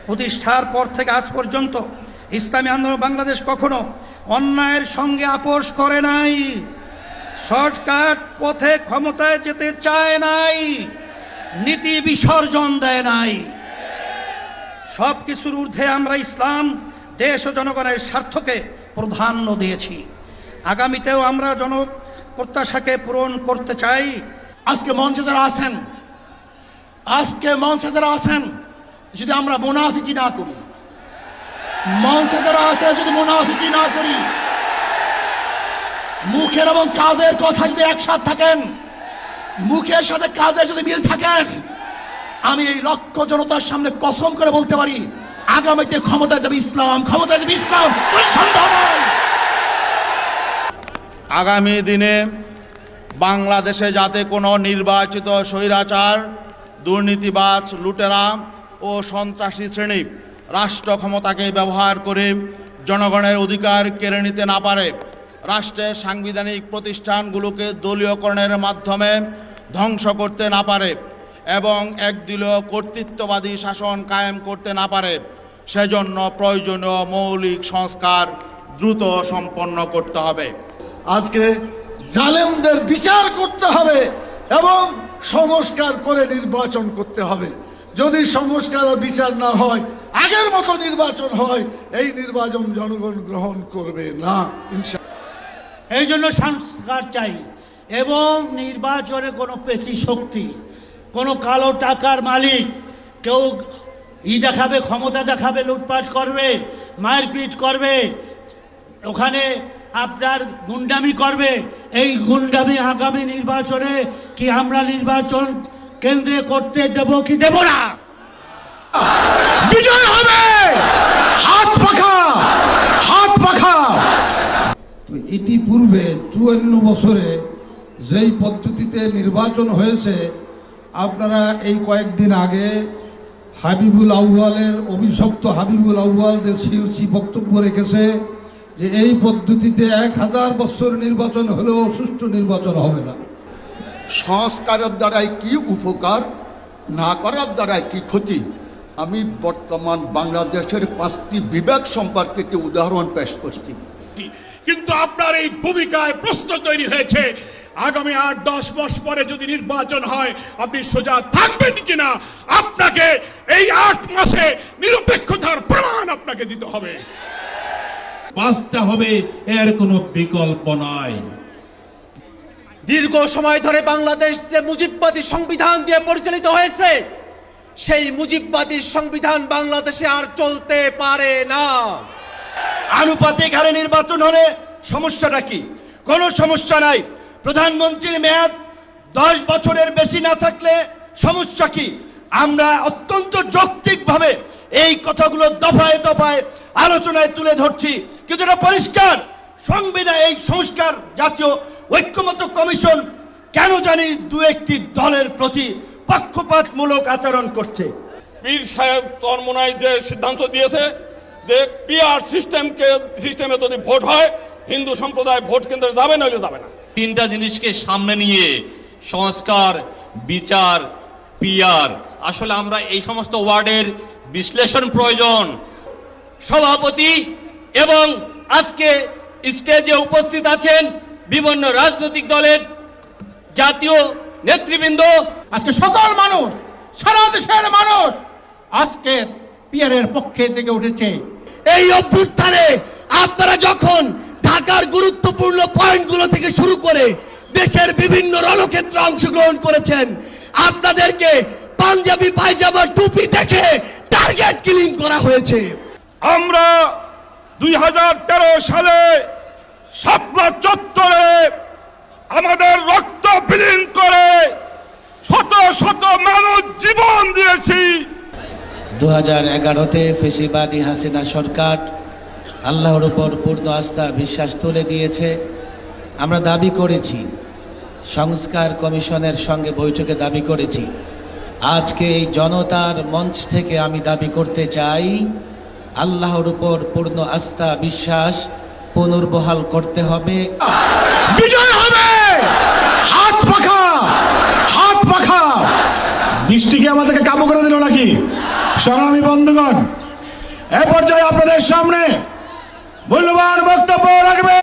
প্রতিষ্ঠার পর থেকে আজ পর্যন্ত ইসলামী আন্দোলন বাংলাদেশ কখনো অন্যায়ের সঙ্গে আপোষ করে নাই, শর্টকাট পথে ক্ষমতায় যেতে চায় নাই, নীতি বিসর্জন দেয় নাই। সব কিছুর ঊর্ধ্বে আমরা ইসলাম, দেশ ও জনগণের স্বার্থকে প্রাধান্য দিয়েছি। আগামীতেও আমরা জনপ্রত্যাশাকে পূরণ করতে চাই। আজকে মঞ্চে যারা আছেন, যদি আমরা মুনাফিকি না করি, মঞ্চে যারা আছে যদি মুনাফিকি না করি, মুখের এবং কাজের কথা যদি একসাথে থাকেন, মুখের সাথে কাজের যদি মিল থাকেন, আমি এই লক্ষ জনতার সামনে কসম করে বলতে পারি আগামীতে ক্ষমতায় যাবে ইসলাম, ক্ষমতায় যাবে ইসলাম, কোনো সন্দেহ নাই। আগামী দিনে বাংলাদেশে যাতে কোনো নির্বাচিত স্বৈরাচার, দুর্নীতিবাজ, লুটেরা ও সন্ত্রাসী শ্রেণী রাষ্ট্র ক্ষমতাকে ব্যবহার করে জনগণের অধিকার কেড়ে নিতে না পারে, রাষ্ট্রের সাংবিধানিক প্রতিষ্ঠানগুলোকে দলীয়করণের মাধ্যমে ধ্বংস করতে না পারে এবং একদলীয় কর্তৃত্ববাদী শাসন কায়েম করতে না পারে, সেজন্য প্রয়োজনীয় মৌলিক সংস্কার দ্রুত সম্পন্ন করতে হবে। আজকে জালেমদের বিচার করতে হবে এবং সংস্কার করে নির্বাচন করতে হবে। যদি সংস্কার ও বিচার না হয়, আগের মতো নির্বাচন হয়, এই নির্বাচন জনগণ গ্রহণ করবে না ইনশাআল্লাহ। এই জন্য সংস্কার চাই এবং নির্বাচনে কোনো পেশি শক্তি, কোনো কালো টাকার মালিক কেউ দেখাবে, ক্ষমতা দেখাবে, লুটপাট করবে, মারপিট করবে, ওখানে আপনার গুন্ডামি করবে। এই গুন্ডামি আগামী নির্বাচনে কি আমরা নির্বাচন কেন্দ্রে করতে দেব কি দেব না? বিজয় হবে হাত পাখা। ইতিপূর্বে 54 বছরে যেই পদ্ধতিতে নির্বাচন হয়েছে, আপনারা এই কয়েকদিন আগে হাবিবুল আউয়ালের অভিশপ্ত হাবিবুল আউয়াল যে সিউসি বক্তব্য রেখেছে যে এই পদ্ধতিতে 1000 বছর নির্বাচন হলেও সুষ্ঠু নির্বাচন হবে না। সংস্কারের দ্বারাই কি উপকার, না করার দ্বারাই কি ক্ষতি, আমি বর্তমান বাংলাদেশের 5টি বিভাগ সম্পর্কে একটি উদাহরণ পেশ করছি। কিন্তু আপনার এই ভূমিকায় প্রশ্ন তৈরি হয়েছে, আগামী 8-10 মাস পরে যদি নির্বাচন হয় আপনি সোজা থাকবেন কিনা? আপনাকে এই 8 মাসে নিরপেক্ষতার প্রমাণ আপনাকে দিতে হবে, বাঁচতে হবে, এর কোনো বিকল্প নাই। দীর্ঘ সময় ধরে বাংলাদেশ যে মুজিববাদী সংবিধান দিয়ে পরিচালিত হয়েছে, সেই মুজিববাদী সংবিধান বাংলাদেশে আর চলতে পারে না। আনুপাতিক হারে নির্বাচন হলে সমস্যাটা কি? কোনো সমস্যা নাই। প্রধানমন্ত্রীর মেয়াদ 10 বছরের বেশি না থাকলে সমস্যা কি? আমরা অত্যন্ত যৌক্তিকভাবে এই কথাগুলো দফায় দফায় আলোচনায় তুলে ধরছি, কিন্তু এটা পরিষ্কার সংবিধান এই সংস্কার জাতীয় ঐক্যমত্য কমিশন কেন জানি 2-1টি দলের প্রতি পক্ষপাতমূলক আচরণ করছে। পীর সাহেব তরমোনাই যে সিদ্ধান্ত দিয়েছে যে পিআর সিস্টেমে যদি ভোট হয়, হিন্দু সম্প্রদায় ভোট কেন্দ্রে যাবে, নইলে যাবে না। 3টা জিনিসকে সামনে নিয়ে সংস্কার, বিচার, পিআর, আসলে আমরা এই সমস্ত ওয়ার্ডের বিশ্লেষণ প্রয়োজন। সভাপতি এবং আজকে স্টেজে উপস্থিত আছেন বিভিন্ন রাজনৈতিক দলের জাতীয় নেতৃবৃন্দ, আজকে সকল মানুষ, সারা দেশের মানুষ আজকে পিয়ারের পক্ষে জেগে উঠেছে। এই অভ্যুত্থানে আপনারা যখন ঢাকার গুরুত্বপূর্ণ পয়েন্টগুলো থেকে শুরু করে দেশের বিভিন্ন রণক্ষেত্রে অংশগ্রহণ করেছেন, আপনাদেরকে পাঞ্জাবি পায়জামা টুপি দেখে টার্গেট কিলিং করা হয়েছে। আমরা 2013 সালে শাপলা চত্বরে আমাদের রক্ত বিলীন করে শত শত মানুষ জীবন দিয়েছি। 2011-তে ফেসিবাদী হাসিনা সরকার আল্লাহর উপর পূর্ণ আস্থা বিশ্বাস তুলে দিয়েছে। আমরা দাবি করেছি, সংস্কার কমিশনের সঙ্গে বৈঠকে দাবি করেছি। আজকে এই জনতার মঞ্চ থেকে আমি দাবি করতে চাই, আল্লাহর উপর পূর্ণ আস্থা বিশ্বাস পুনর্বহাল করতে হবে। বিজয় হবে হাত পাখা। বৃষ্টি কি আমাদেরকে কাবু করে দিল নাকি? সংগ্রামী বন্ধুগণ, এ পর্যায়ে আপনাদের সামনে মূল্যবান বক্তব্য রাখবে